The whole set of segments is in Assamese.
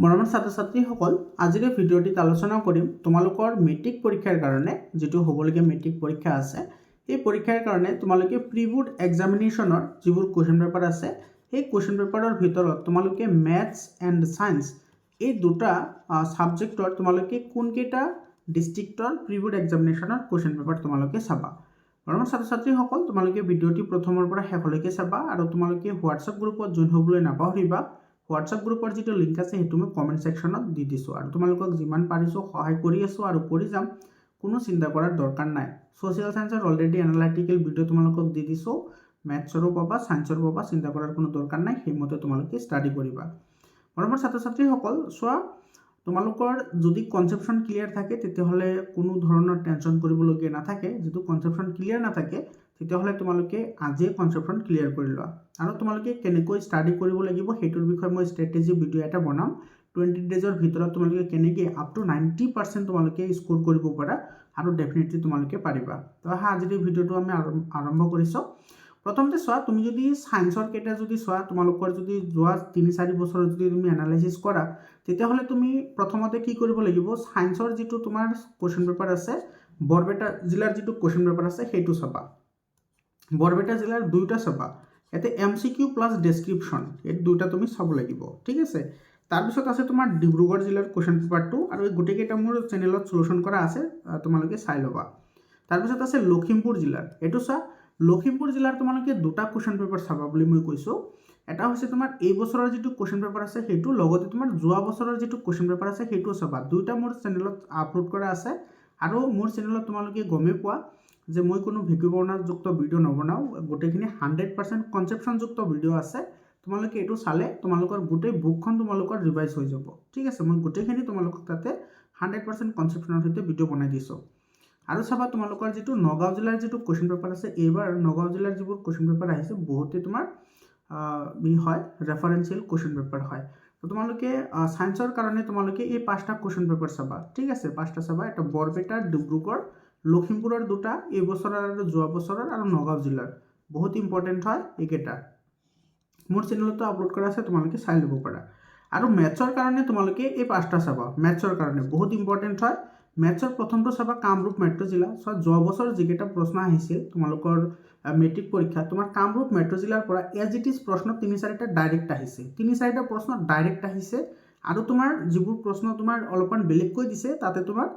মৰমৰ ছাত্ৰ ছাত্ৰীসকল, আজিৰ এই ভিডিঅ'টিত আলোচনা কৰিম তোমালোকৰ মেট্ৰিক পৰীক্ষাৰ কাৰণে যেটো হ'বলগীয়া মেট্ৰিক পৰীক্ষা আছে এই পৰীক্ষাৰ কাৰণে তোমালোকে প্ৰি বোৰ্ড এক্সামিনেশ্যনৰ যিবোৰ কোৱেশ্চন পেপাৰ আছে সেই কোৱেশ্চন পেপাৰৰ ভিতৰত তোমালোকে ম্যাথছ এণ্ড সায়েন্স এই দুটা সাবজেক্টৰ তোমালোকে কোনকেইটা ডিস্ট্ৰিক্টৰ প্ৰি বোৰ্ড এক্সামিনেশ্যনৰ কোৱেশ্চন পেপাৰ তোমালোকে চাবা। মৰমৰ ছাত্ৰ ছাত্ৰীসকল, তোমালোকে ভিডিঅ'টি প্ৰথমৰ পৰা শেষলৈকে চাবা আৰু তোমালোকে হোৱাটছআপ গ্ৰুপত জইন হ'বলৈ নাপাহৰিবা। হোৱাটছআপ গ্ৰুপৰ যিটো লিংক আছে সেইটো মই কমেণ্ট ছেকশ্যনত দি দিছোঁ আৰু তোমালোকক যিমান পাৰিছোঁ সহায় কৰি আছোঁ আৰু কৰি যাম, কোনো চিন্তা কৰাৰ দৰকাৰ নাই। ছ'চিয়েল সায়েন্সৰ অলৰেডি এনালাইটিকেল ভিডিঅ' তোমালোকক দি দিছোঁ, মেথছৰো পাবা, সায়েন্সৰো পাবা, চিন্তা কৰাৰ কোনো দৰকাৰ নাই, সেইমতে তোমালোকে ষ্টাডি কৰিবা। মৰমৰ ছাত্ৰ ছাত্ৰীসকল, চোৱা, তোমালোকৰ যদি কনচেপশ্যন ক্লিয়াৰ থাকে তেতিয়াহ'লে কোনো ধৰণৰ টেনশ্যন কৰিবলগীয়া নাথাকে। যদি কনচেপশ্যন ক্লিয়াৰ নাথাকে তেতিয়াহ'লে তোমালোকে আজিয়ে কনচেপশ্যন ক্লিয়াৰ কৰি লোৱা আৰু তোমালোকে কেনেকৈ ষ্টাডি কৰিব লাগিব সেইটোৰ বিষয়ে মই ষ্ট্ৰেটেজি ভিডিঅ' এটা বনাম। 20 ডেজৰ ভিতৰত তোমালোকে কেনেকৈ আপ টু 90% তোমালোকে স্ক'ৰ কৰিব পাৰা আৰু ডেফিনেটলি তোমালোকে পাৰিবা। তো আজিৰ ভিডিঅ'টো আমি আৰম্ভ কৰিছোঁ। প্ৰথমতে চোৱা, তুমি যদি সায়েন্সৰ কেইটা যদি চোৱা, তোমালোকৰ যদি যোৱা 3-4 বছৰ যদি তুমি এনালাইচিছ কৰা তেতিয়াহ'লে তুমি প্ৰথমতে কি কৰিব লাগিব, সায়েন্সৰ যিটো তোমাৰ কোৱেশ্চন পেপাৰ আছে, বৰপেটা জিলাৰ যিটো কোৱেশ্চন পেপাৰ আছে সেইটো চাবা। বৰপেটা জিলাৰ দুইটা চাবা, ইয়াতে MCQ প্লাছ ডেছক্ৰিপশ্যন এই দুটা তুমি চাব লাগিব, ঠিক আছে। তাৰপিছত আছে তোমাৰ ডিব্ৰুগড় জিলাৰ কোৱেশ্চন পেপাৰটো, আৰু এই গোটেইকেইটা মোৰ চেনেলত সলিউশ্যন কৰা আছে, তোমালোকে চাই ল'বা। তাৰপিছত আছে লখিমপুৰ জিলাৰ, এইটো চোৱা, লখিমপুৰ জিলাৰ তোমালোকে দুটা কোৱেশ্চন পেপাৰ চাবা বুলি মই কৈছোঁ। এটা হৈছে তোমাৰ এই বছৰৰ যিটো কোৱেশ্চন পেপাৰ আছে সেইটো, লগতে তোমাৰ যোৱা বছৰৰ যিটো কোৱেশ্চন পেপাৰ আছে সেইটোও চাবা। দুইটা মোৰ চেনেলত আপলোড কৰা আছে আৰু মোৰ চেনেলত তোমালোকে গমেই পোৱা যে মই কোনো বিজ্ঞাপনযুক্ত ভিডিঅ' নবনাওঁ, গোটেইখিনি 100% কনচেপশ্যনযুক্ত ভিডিঅ' আছে। তোমালোকে এইটো চালে তোমালোকৰ গোটেই বুকখন তোমালোকৰ ৰিভাইজ হৈ যাব, ঠিক আছে। মই গোটেইখিনি তোমালোকক তাতে 100% কনচেপশ্যনৰ সৈতে ভিডিঅ' বনাই দিছোঁ। আৰু চাবা, তোমালোকৰ যিটো নগাঁও জিলাৰ যিটো কোৱেশ্চন পেপাৰ আছে, এইবাৰ নগাঁও জিলাৰ যিবোৰ কোৱেশ্চন পেপাৰ আহিছে বহুতে তোমাৰ হয় ৰেফাৰেঞ্চিয়েল কোৱেশ্চন পেপাৰ হয়। তো তোমালোকে সায়েন্সৰ কাৰণে তোমালোকে এই 5টা কোৱেশ্চন পেপাৰ চাবা, ঠিক আছে। 5টা চাবা, এটা বৰপেটা, ডিব্ৰুগড়, লখিমপুৰৰ দুটা, এই বছৰৰ আৰু যোৱা বছৰৰ, আৰু নগাঁও জিলাৰ। বহুত ইম্পৰ্টেণ্ট হয় এইকেইটা, মোৰ চেনেলতো আপলোড কৰা আছে, তোমালোকে চাই ল'ব পাৰা। আৰু মেথছৰ কাৰণে তোমালোকে এই 5টা চাবা, মেথছৰ কাৰণে বহুত ইম্পৰ্টেণ্ট হয়। মেথছৰ প্ৰথমটো চাবা কামৰূপ মেট্ৰ' জিলা। চোৱা, যোৱা বছৰ যিকেইটা প্ৰশ্ন আহিছিল তোমালোকৰ মেট্ৰিক পৰীক্ষাত, তোমাৰ কামৰূপ মেট্ৰ' জিলাৰ পৰা এজ ইট ইজ প্ৰশ্ন 3-4টা ডাইৰেক্ট আহিছে, 3-4টা প্ৰশ্ন ডাইৰেক্ট আহিছে। আৰু তোমাৰ যিবোৰ প্ৰশ্ন তোমাৰ অলপমান বেলেগকৈ দিছে তাতে তোমাৰ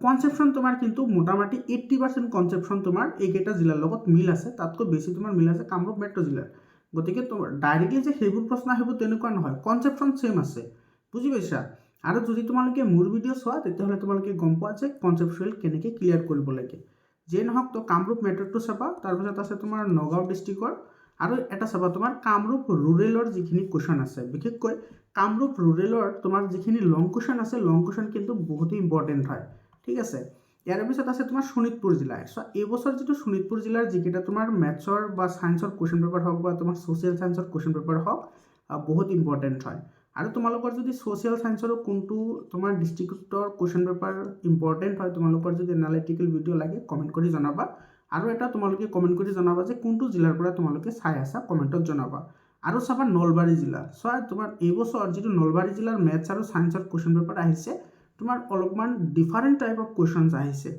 কনচেপশ্যন তোমাৰ কিন্তু মোটামুটি 80% কনচেপশ্যন তোমাৰ এইকেইটা জিলাৰ লগত মিল আছে, তাতকৈ বেছি তোমাৰ মিল আছে কামৰূপ মেট্ৰ' জিলাৰ। গতিকে তোমাৰ ডাইৰেক্টলি যে সেইবোৰ প্ৰশ্ন আহিব তেনেকুৱা নহয়, কনচেপশ্যন ছেম আছে, বুজি পাইছা। আৰু যদি তোমালোকে মোৰ ভিডিঅ' চোৱা তেতিয়াহ'লে তোমালোকে গম পোৱা যে কনচেপচুৱেল কেনেকৈ ক্লিয়াৰ কৰিব লাগে। যিয়ে নহওক, তো কামৰূপ মেট্ৰ'টো চাবা। তাৰপিছত আছে তোমাৰ নগাঁও ডিষ্ট্ৰিক্টৰ, আৰু এটা চাবা তোমাৰ কামৰূপ ৰুৰেলৰ যিখিনি কুৱেশ্যন আছে, বিশেষকৈ কামৰূপ ৰুৰেলৰ তোমাৰ যিখিনি লং কুৱেশ্যন আছে, লং কুৱেশ্যন কিন্তু বহুতেই ইম্পৰ্টেণ্ট হয়, ঠিক আছে। ইয়াৰ পিছত আছে তোমাৰ শোণিতপুৰ জিলা। চ' এইবছৰ যিটো শোণিতপুৰ জিলাৰ যিকেইটা তোমাৰ মেথছৰ বা সায়েন্সৰ কুৱেশ্যন পেপাৰ হওক বা তোমাৰ ছ'চিয়েল সায়েন্সৰ কুৱেশ্যন পেপাৰ হওক, বহুত ইম্পৰ্টেণ্ট হয়। আৰু তোমালোকৰ যদি ছ'চিয়েল সায়েন্সৰো কোনটো তোমাৰ ডিষ্ট্ৰিক্টৰ কুৱেশ্যন পেপাৰ ইম্পৰ্টেণ্ট হয়, তোমালোকৰ যদি এনালাইটিকেল ভিডিঅ' লাগে কমেণ্ট কৰি জনাবা। আৰু এটা তোমালোকে কমেণ্ট কৰি জনাবা যে কোনটো জিলাৰ পৰা তোমালোকে চাই আছা, কমেণ্টত জনাবা। আৰু চাবা নলবাৰী জিলা। চোৱা, তোমাৰ এইবছৰ যিটো নলবাৰী জিলাৰ মেথছ আৰু সায়েন্সৰ কুৱেশ্যন পেপাৰ আহিছে, তোমাৰ অলপমান ডিফাৰেণ্ট টাইপ অফ কুৱেশ্যনছ আহিছে।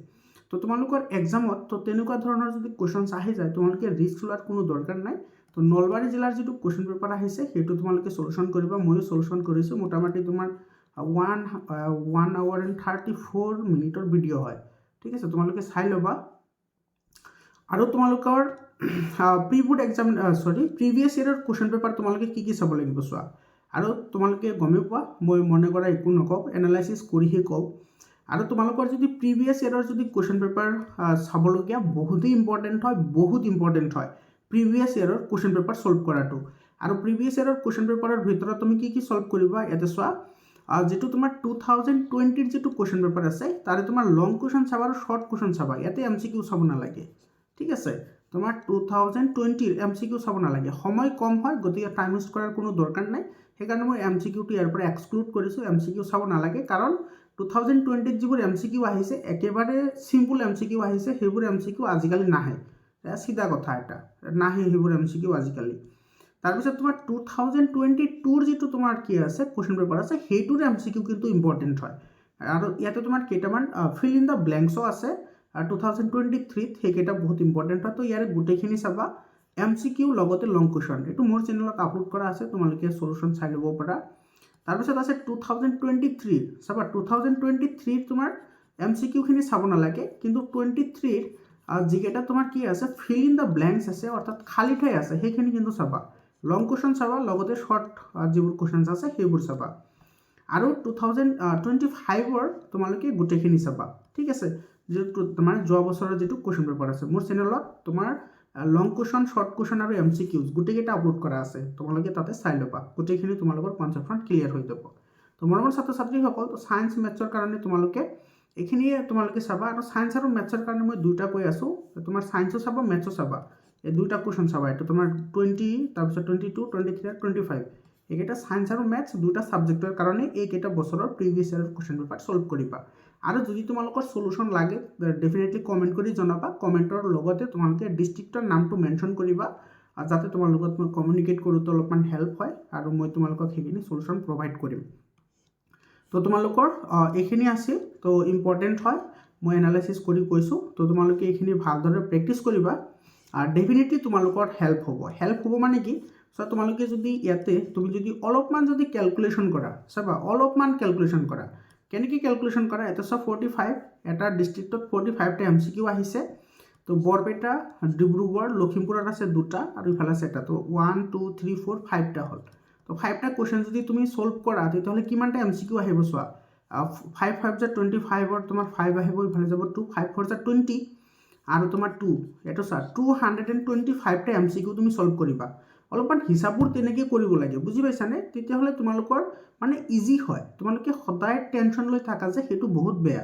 তো তোমালোকৰ এক্সামত তো তেনেকুৱা ধৰণৰ যদি কুৱেশ্যনছ আহি যায় তোমালোকে ৰিস্ক লোৱাৰ কোনো দৰকাৰ নাই। তো নলবাৰী জিলাৰ যিটো কুৱেশ্যন পেপাৰ আহিছে সেইটো তোমালোকে সলিউশ্যন কৰিবা, ময়ো সলিউশ্যন কৰিছোঁ। মোটামুটি তোমাৰ 1 hour and 34 minutes ভিডিঅ' হয়, ঠিক আছে, তোমালোকে চাই ল'বা। আৰু তোমালোকৰ প্ৰি বোৰ্ড প্ৰিভিয়াছ ইয়েৰৰ কুৱেশ্যন পেপাৰ তোমালোকে কি চাব লাগিব চোৱা। আৰু তোমালোকে গমেই পোৱা, মই মনে কৰা একো নকওঁ, এনালাইচিছ কৰিহে কওঁ। আৰু তোমালোকৰ যদি প্ৰিভিয়াছ ইয়েৰৰ যদি কুৱেশ্যন পেপাৰ চাবলগীয়া, বহুতেই ইম্পৰ্টেণ্ট হয়, বহুত ইম্পৰ্টেণ্ট হয় প্ৰিভিয়াছ ইয়েৰৰ কুৱেশ্যন পেপাৰ ছল্ভ কৰাটো। আৰু প্ৰিভিয়াছ ইয়েৰৰ কুৱেশ্যন পেপাৰৰ ভিতৰত তুমি কি ছল্ভ কৰিবা, ইয়াতে চোৱা, যিটো তোমাৰ 2020ৰ যিটো কুৱেশ্যন পেপাৰ আছে তাৰে তোমাৰ লং কুৱেশ্যন চাবা আৰু শ্বৰ্ট কুৱেশ্যন চাবা। ইয়াতে MCQ চাব নালাগে, ঠিক আছে। তোমাৰ 2020ৰ MCQ চাব নালাগে, সময় কম হয়, গতিকে টাইম ৱেষ্ট কৰাৰ কোনো দৰকাৰ নাই। সেইকাৰণে মই MCQটো ইয়াৰ পৰা এক্সক্লুড কৰিছোঁ, MCQ চাব নালাগে। কাৰণ 2020ত যিবোৰ MCQ আহিছে একেবাৰে চিম্পল MCQ আহিছে, সেইবোৰ MCQ আজিকালি নাহে, চিধা কথা এটা, নাহে সেইবোৰ MCQ আজিকালি। তাৰপিছত তোমাৰ 2022 যিটো তোমাৰ কি আছে কুৱেশ্যন পেপাৰ আছে সেইটোৰ MCQ কিন্তু ইম্পৰ্টেণ্ট হয় আৰু ইয়াতে তোমাৰ কেইটামান ফিল ইন দ্য ব্লেংকছো আছে 2023 সেইকেইটা বহুত ইম্পৰ্টেণ্ট হয় তো ইয়াৰে গোটেইখিনি চাবা MCQ লগতে লং কুৱেশ্যন এইটো মোৰ চেনেলত আপলোড কৰা আছে তোমালোকে সলিউশন চাই ল'ব পাৰা তাৰপিছত আছে 2023 চাবা 2023 তোমাৰ MCQ খিনি চাব নালাগে কিন্তু 23 যিকেইটা তোমাৰ কি আছে ফিল ইন দ্য ব্লেংকছ আছে অৰ্থাৎ খালী ঠাই আছে সেইখিনি কিন্তু চাবা লং কুৱেশ্যন চাবা লগতে শৰ্ট যিবোৰ কুৱেশ্যনছ আছে সেইবোৰ চাবা আৰু 2025ৰ তোমালোকে গোটেইখিনি চাবা ঠিক আছে যিটো তোমাৰ যোৱা বছৰৰ যিটো কুৱেশ্যন পেপাৰ আছে মোৰ চেনেলত তোমাৰ লং কুৱেশ্যন শৰ্ট কুৱেশ্যন আৰু MCQs গোটেইকেইটা আপলোড কৰা আছে তোমালোকে তাতে চাই ল'বা গোটেইখিনি তোমালোকৰ কনচেপ্টখন ক্লিয়াৰ হৈ যাব তো মৰমৰ ছাত্ৰ ছাত্ৰীসকল তো সায়েন্স মেথছৰ কাৰণে তোমালোকে এইখিনিয়ে তোমালোকে চাবা আৰু সায়েন্স আৰু মেথছৰ কাৰণে মই দুটা কৈ আছোঁ তোমাৰ সায়েন্সো চাবা মেথছো চাবা এই দুটা কুৱেশ্যন চাবা এইটো তোমাৰ 20 তাৰপিছত 22 23 আৰু 25 এইকেইটা সায়েন্স আৰু মেথছ দুটা সাবজেক্টৰ কাৰণে এইকেইটা বছৰৰ previous year question paper solve কৰিবা আৰু যদি তোমালোকৰ সলিউশন লাগে ডেফিনেটলি কমেন্ট কৰি জনাবা কমেন্টৰ লগতে তোমালোকে ডিস্ট্ৰিক্টৰ নামটো মেনশন কৰিবা যাতে তোমাৰ লগত মই কমিউনিকেট কৰোঁতে অলপমান হেল্প হয় আৰু মই তোমালোকক সেইখিনি সলিউশন প্ৰভাইড কৰিম তো তোমালোকৰ এইখিনি আছে তো ইম্পৰ্টেণ্ট হয় মই এনালাইসিস কৰি কৈছোঁ তো তোমালোকে এইখিনি ভালদৰে প্ৰেক্টিছ কৰিবা আৰু ডেফিনেটলি তোমালোকৰ হেল্প হ'ব মানে কি সো তোমালোকে যদি ইয়াতে তুমি যদি অলপমান যদি ক্যালকুলেশন কৰা চাবা অলপমান ক্যালকুলেশন কৰা কেনেকৈ ক্যালকুলেশন কৰা এটা সব 45 এটা ডিস্ট্ৰিক্টত 45টা MCQ আহিছে তো বৰপেটা ডিব্ৰুগড় লখিমপুৰত আছে দুটা আৰু ইফালে আছে এটা তো 1 2 3 4 5টা হল তো 5টা কোৱেশ্চন যদি তুমি সলভ কৰা তেতিয়াহলে কিমানটা MCQ আহিব চোৱা 5 5 যা 25 ৰ তোমাৰ 5 আহিব ইফালে যাব 2 5 4 যা 20 আৰু তোমাৰ 2 এটো চা 225টা MCQ তুমি সলভ কৰিবা অলপমান হিসাববোৰ তেনেকৈ কৰিব লাগে বুজি পাইছানে তেতিয়াহলে তোমালোকৰ মানে ইজি হয় তোমালোকে সদায় টেনশন লৈ থাকা যে হেতু বহুত বেয়া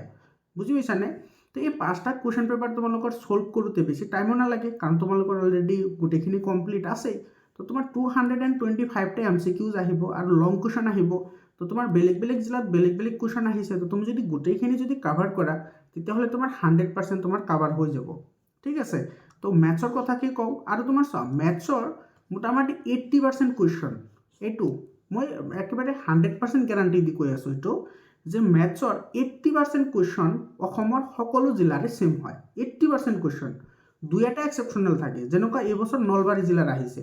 বুজি পাইছানে তো এই পাঁচটা কোৱেশ্চন পেপাৰ তোমালোকৰ সলভ কৰোতে বেছি টাইমো নালাগে কাৰণ তোমালোকৰ অলৰেডি গোটেইখিনি কমপ্লিট আছে তো তোমাৰ 225টা MCQs আহিব আৰু লং কুৱেশ্চন আহিব তো তোমাৰ বেলেগ বেলেগ জিলাত বেলেগ বেলেগ কুৱেশ্চন আহিছে তো তুমি যদি গোটেইখিনি যদি কভাৰ কৰা তেতিয়াহলে তোমাৰ 100% তোমাৰ কভাৰ হৈ যাব ঠিক আছে তো ম্যাথছৰ কথা কি কওঁ আৰু তোমাৰ ম্যাথছৰ মোটামুটি 80% কুৱেশ্চন এইটো মই একেবাৰে 100% গ্যাৰান্টি দি কৈ আছোঁ এইটো যে ম্যাথছৰ 80% কুৱেশ্চন অসমৰ সকলো জিলাৰে সেম হয় 80% কুৱেশ্চন দুই এটা এক্সেপশনাল থাকে যেনেকুৱা এই বছৰ নলবাৰী জিলাৰ আহিছে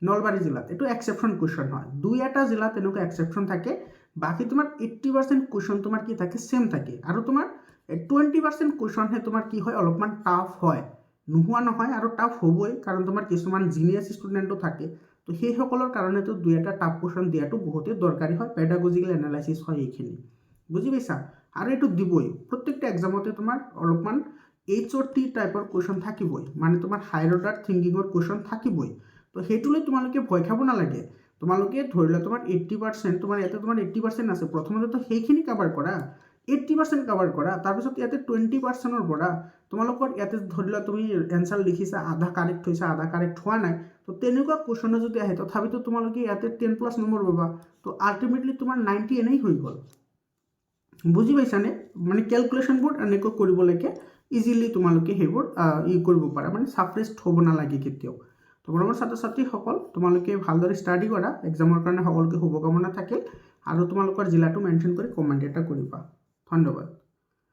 নলবাৰী জিলাত এইটো এক্সেপশন কুৱেশ্চন হয় দুই এটা জিলাত এনেকুৱা এক্সেপশন থাকে বাকি তোমাৰ 80% কুৱেশ্চন তোমাৰ কি থাকে সেম থাকে আৰু তোমাৰ 20% কুৱেশ্চন হে তোমাৰ কি হয় অলপমান টাফ হয় নোহোৱা নহয় আৰু টাফ হ'বই কাৰণ তোমাৰ কিছুমান জিনিয়াস ষ্টুডেন্টও থাকে তো সেই সকলৰ কাৰণে তো দুই এটা টাফ কুৱেশ্চন দিয়াটো বহুতে দৰকাৰী হয় পেডাগজিক্যাল এনালাইসিস হয় এইখিনি বুজি পাইছা আৰু এইটো দিবই প্ৰত্যেকটা এক্সামতে তোমাৰ অলপমান HOT টাইপৰ কুৱেশ্চন থাকিবই মানে তোমাৰ হায়াৰ অৰ্ডাৰ থিংকিঙৰ কুৱেশ্চন থাকিবই তো হেতুলৈ তোমালোকে ভয় খাব নালাগে তোমালোকে ধৰিলা তোমাৰ 80% তোমাৰ ইয়াতে তোমাৰ 80% আছে প্ৰথমতে তো সেইখিনি কভাৰ কৰা 80% কভাৰ কৰা তাৰপিছত ইয়াতে 20%ৰ পৰা তোমালোকৰ ইয়াতে ধৰিলা তুমি এনসাৰ লিখিছা আধা কাৰেক্ট হৈছে আধা কাৰেক্ট হোৱা নাই তো তেনেকুৱা কুৱেশ্চন যদি আহে তথাপিতো তোমালোকে ইয়াতে 10+ নম্বৰ পাবা তো আলটিমেটলি তোমাৰ 90 এনেই হৈ গ'ল বুজি পাইছানে মানে ক্যালকুলেশনবোৰ এনেকৈ কৰিব লাগে ইজিলি তোমালোকে হেবোৰ কৰিব পাৰা মানে সাফৰেষ্ট হ'ব নালাগে কেতিয়াও তো মৰমৰ ছাত্ৰ ছাত্ৰীসকল তোমালোকে ভালদৰে ষ্টাডি কৰা এক্সামৰ কাৰণে সকলোকে শুভকামনা থাকে আৰু তোমালোকৰ জিলাটো মেনশন কৰি কমেন্ট এটা কৰিবা ধন্যবাদ